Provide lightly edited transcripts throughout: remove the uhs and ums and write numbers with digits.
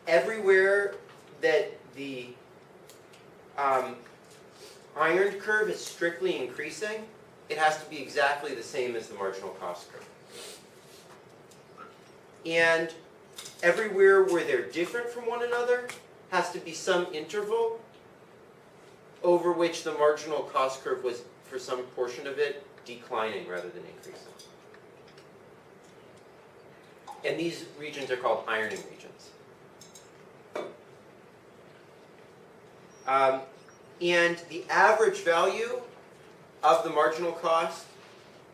Everywhere that the iron curve is strictly increasing, it has to be exactly the same as the marginal cost curve. And everywhere where they're different from one another has to be some interval over which the marginal cost curve was, for some portion of it, declining rather than increasing. And these regions are called ironing regions. And the average value of the marginal cost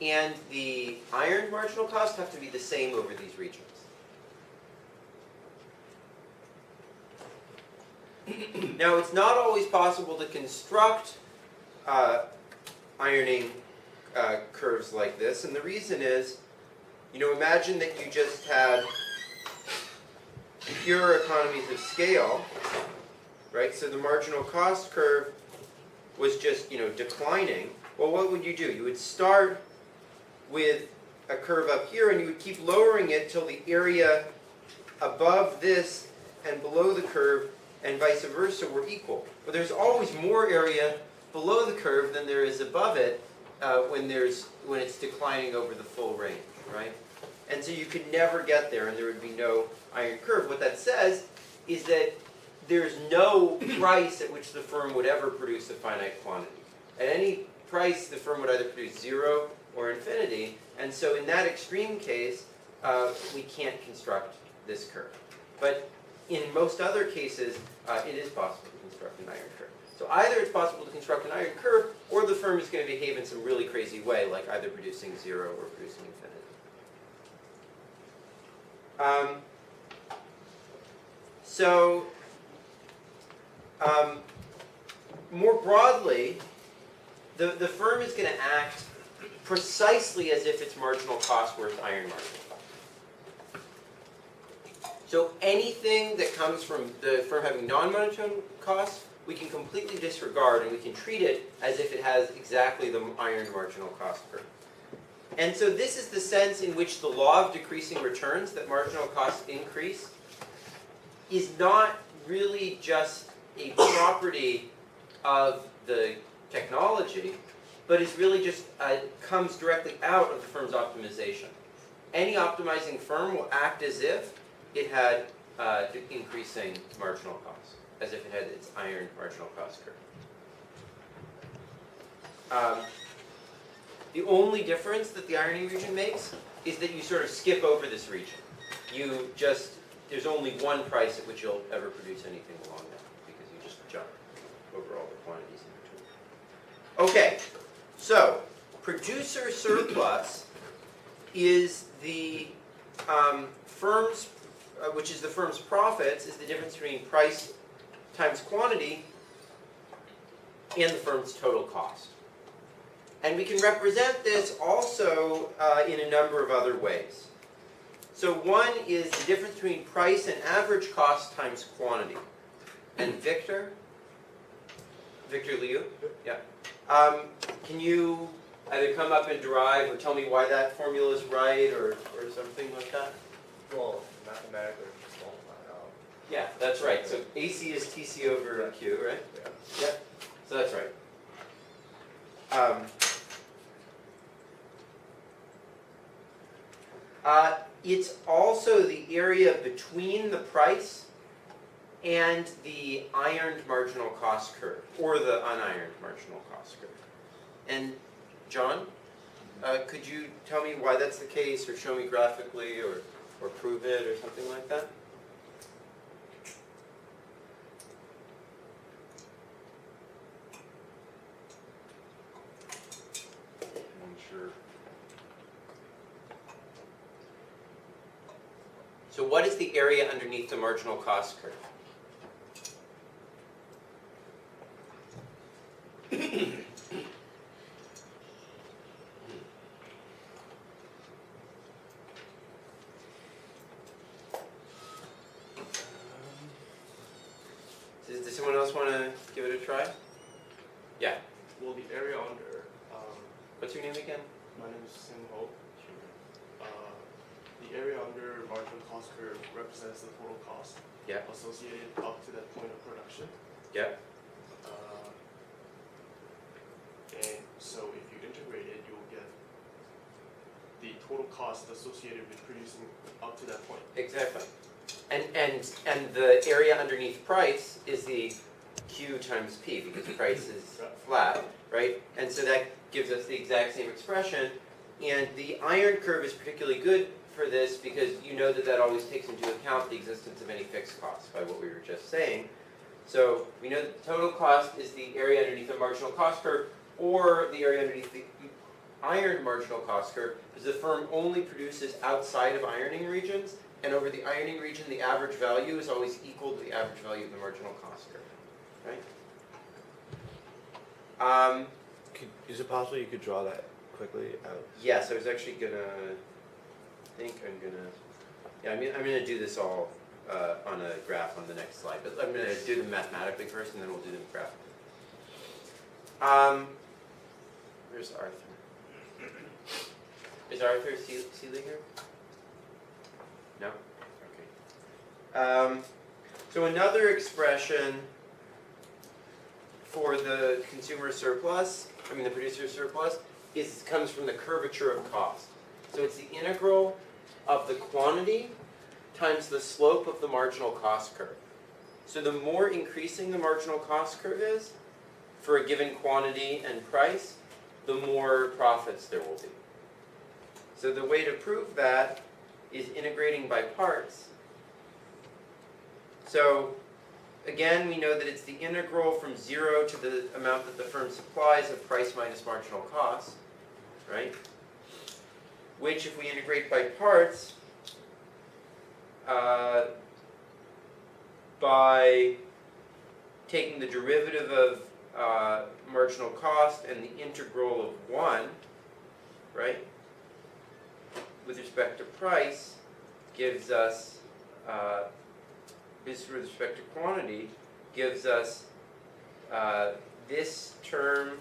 and the iron marginal cost have to be the same over these regions. Now, it's not always possible to construct ironing curves like this, and the reason is, imagine that you just had pure economies of scale, right? So the marginal cost curve was just, declining. Well, what would you do? You would start with a curve up here, and you would keep lowering it till the area above this and below the curve and vice versa were equal. But there's always more area below the curve than there is above it when it's declining over the full range, right? And so you could never get there, and there would be no iron curve. What that says is that there's no price at which the firm would ever produce a finite quantity. At any price, the firm would either produce zero or infinity, and so in that extreme case, we can't construct this curve. But in most other cases, it is possible to construct an iron curve. So either it's possible to construct an iron curve, or the firm is going to behave in some really crazy way, like either producing zero or producing infinity. More broadly, the firm is going to act precisely as if its marginal cost were its iron marginal cost. So anything that comes from the firm having non-monotone costs, we can completely disregard, and we can treat it as if it has exactly the iron marginal cost curve. And so this is the sense in which the law of decreasing returns, that marginal costs increase, is not really just a property of the technology, but is really just comes directly out of the firm's optimization. Any optimizing firm will act as if it had increasing marginal costs, as if it had its iron marginal cost curve. The only difference that the ironing region makes is that you sort of skip over this region. There's only one price at which you'll ever produce anything along that, because you just jump over all the quantities in between. Okay, so producer surplus is the firm's, which is the firm's profits, is the difference between price times quantity and the firm's total cost. And we can represent this also in a number of other ways. So one is the difference between price and average cost times quantity. And Victor Liu? Yeah. Can you either come up and derive or tell me why that formula is right or something like that? Well, mathematically, just multiply it out. Yeah, that's right. So AC is TC over Q, right? Yeah. Yeah. So that's right. It's also the area between the price and the ironed marginal cost curve, or the unironed marginal cost curve. And John, could you tell me why that's the case, or show me graphically, or prove it, or something like that? Sure. So what is the area underneath the marginal cost curve? Does someone else want to give it a try? Yeah. Well, the area under. What's your name again? My name is Sim Ho. the area under marginal cost curve represents the total cost Yeah. associated up to that point of production. Yeah. And so if you integrate it, you'll get the total cost associated with producing up to that point. Exactly. And the area underneath price is the Q times P, because price is flat, right? And so that gives us the exact same expression. And the iron curve is particularly good for this because you know that that always takes into account the existence of any fixed costs by what we were just saying. So we know that the total cost is the area underneath the marginal cost curve, or the area underneath the iron marginal cost curve, because the firm only produces outside of ironing regions, and over the ironing region the average value is always equal to the average value of the marginal cost curve, right? Is it possible you could draw that quickly out? Yes, I was actually I'm gonna do this all on a graph on the next slide, but I'm gonna do them mathematically first, and then we'll do them graphically. Where's Arthur? Is Arthur Seeley here? No? Okay. So another expression for the consumer surplus, the producer surplus, comes from the curvature of cost. So it's the integral of the quantity times the slope of the marginal cost curve. So the more increasing the marginal cost curve is for a given quantity and price, the more profits there will be. So the way to prove that is integrating by parts. So again, we know that it's the integral from 0 to the amount that the firm supplies of price minus marginal cost, right? Which, if we integrate by parts, by taking the derivative of marginal cost and the integral of 1, right, with respect to price, gives us, this with respect to quantity, gives us this term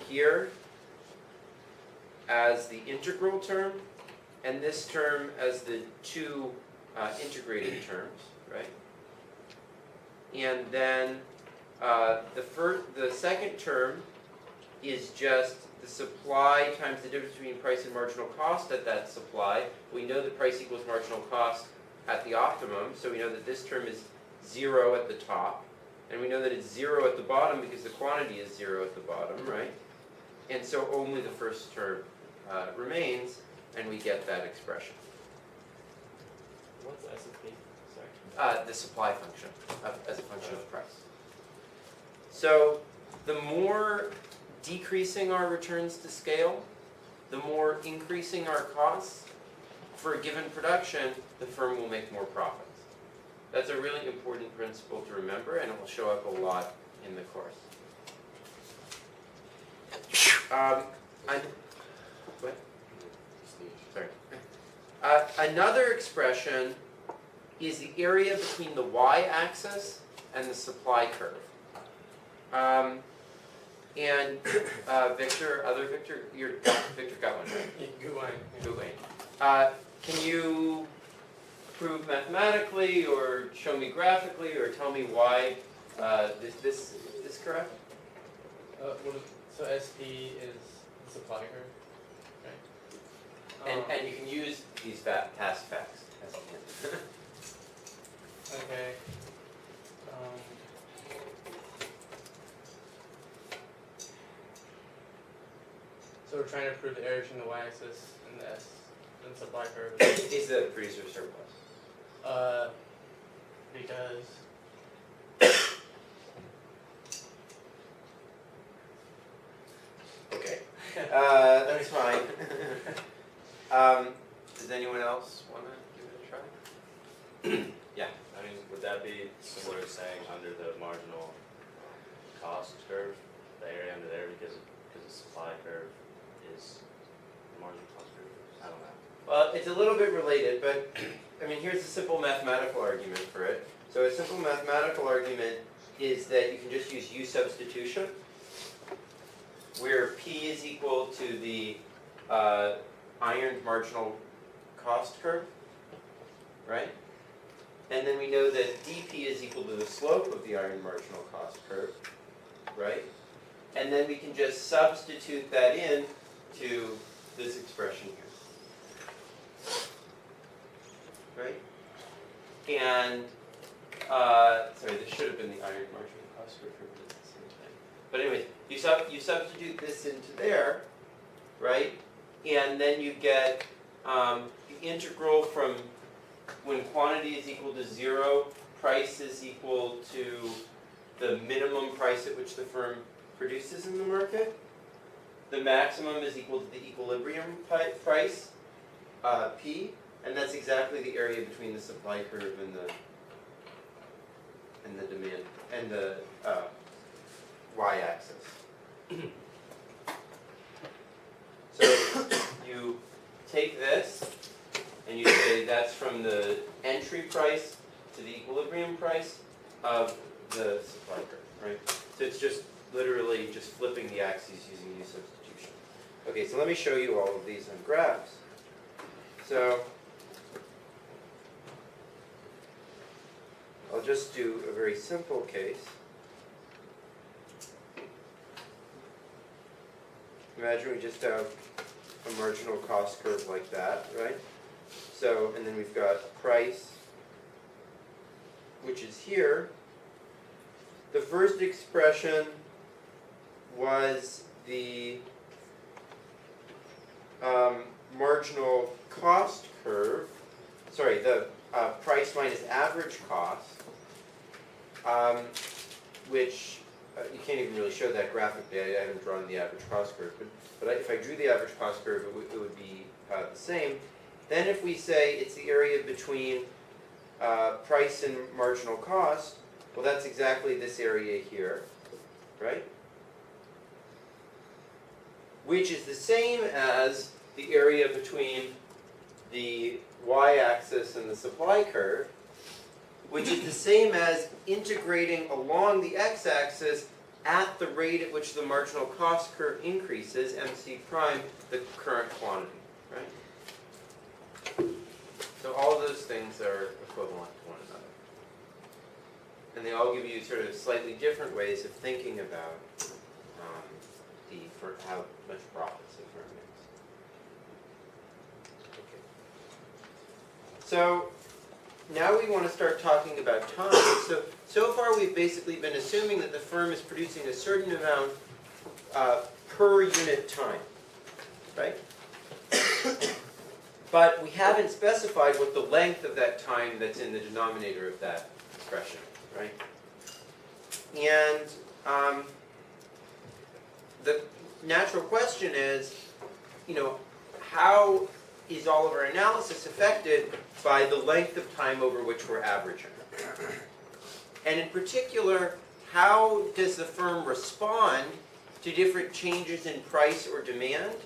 here as the integral term, and this term as the two integrating terms, right? And then the second term is just the supply times the difference between price and marginal cost at that supply. We know that price equals marginal cost at the optimum, so we know that this term is 0 at the top, and we know that it's 0 at the bottom because the quantity is 0 at the bottom, right? And so only the first term remains, and we get that expression. What's S and P? Sorry. The supply function as a function of price. So the more decreasing our returns to scale, the more increasing our costs for a given production, the firm will make more profits. That's a really important principle to remember, and it will show up a lot in the course. What? Sorry. Another expression is the area between the y-axis and the supply curve. And Victor got one, right? Glen. Can you prove mathematically, or show me graphically, or tell me why this is correct? So SP is the supply curve, right? And you can use these past facts as a hint. Okay. So we're trying to prove the area between the y-axis and the S and supply curve. Is the producer surplus? Because Okay. That's fine. Does anyone else want to give it a try? Yeah. I mean, would that be similar to saying under the marginal cost curve, the area under there, because the supply curve is the marginal cost curve? I don't know. Well, it's a little bit related, but here's a simple mathematical argument for it. So a simple mathematical argument is that you can just use U substitution, where P is equal to the ironed marginal cost curve, right? And then we know that dP is equal to the slope of the iron marginal cost curve, right? And then we can just substitute that in to this expression here, right? And, sorry, this should have been the iron marginal cost curve here, but it's the same thing. But anyways, you substitute this into there, right? And then you get the integral from when quantity is equal to 0, price is equal to the minimum price at which the firm produces in the market. The maximum is equal to the equilibrium price, P, and that's exactly the area between the supply curve and the demand and the y-axis. So you take this and you say that's from the entry price to the equilibrium price of the supply curve, right? So it's just literally just flipping the axes using U substitution. Okay, so let me show you all of these on graphs. So I'll just do a very simple case. Imagine we just have a marginal cost curve like that, right? So, and then we've got price, which is here. The first expression was the marginal cost curve, sorry, the price minus average cost, which you can't even really show that graphically. I haven't drawn the average cost curve, but if I drew the average cost curve, it would be the same. Then if we say it's the area between price and marginal cost, well, that's exactly this area here, right? Which is the same as the area between the y-axis and the supply curve, which is the same as integrating along the x-axis at the rate at which the marginal cost curve increases, MC prime, the current quantity, right? So all of those things are equivalent to one another. And they all give you sort of slightly different ways of thinking about for how much profits a firm makes. Okay. So now we want to start talking about time. So far we've basically been assuming that the firm is producing a certain amount per unit time, right? But we haven't specified what the length of that time that's in the denominator of that expression, right? And the natural question is, how is all of our analysis affected by the length of time over which we're averaging? And in particular, how does the firm respond to different changes in price or demand,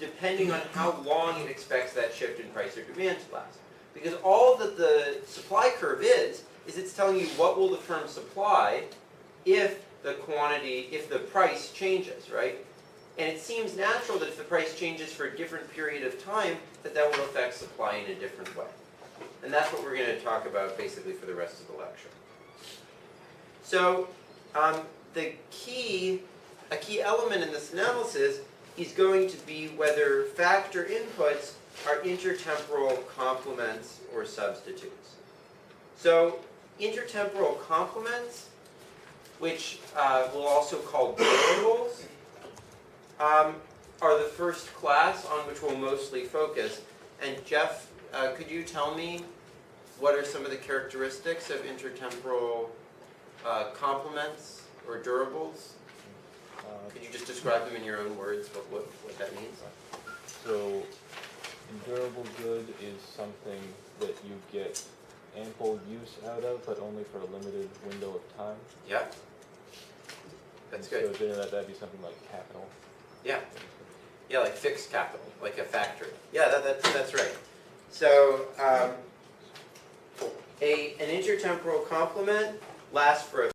depending on how long it expects that shift in price or demand to last? Because all that the supply curve is it's telling you what will the firm supply if the price changes, right? And it seems natural that if the price changes for a different period of time, that will affect supply in a different way. And that's what we're going to talk about basically for the rest of the lecture. So a key element in this analysis is going to be whether factor inputs are intertemporal complements or substitutes. So intertemporal complements, which we'll also call durables, are the first class on which we'll mostly focus. And Jeff, could you tell me what are some of the characteristics of intertemporal complements or durables? Could you just describe them in your own words, what that means? So, a durable good is something that you get ample use out of, but only for a limited window of time. Yeah. That's good. So then that'd be something like capital. Yeah. Yeah, like fixed capital, like a factory. Yeah, that's right. So an intertemporal complement lasts for a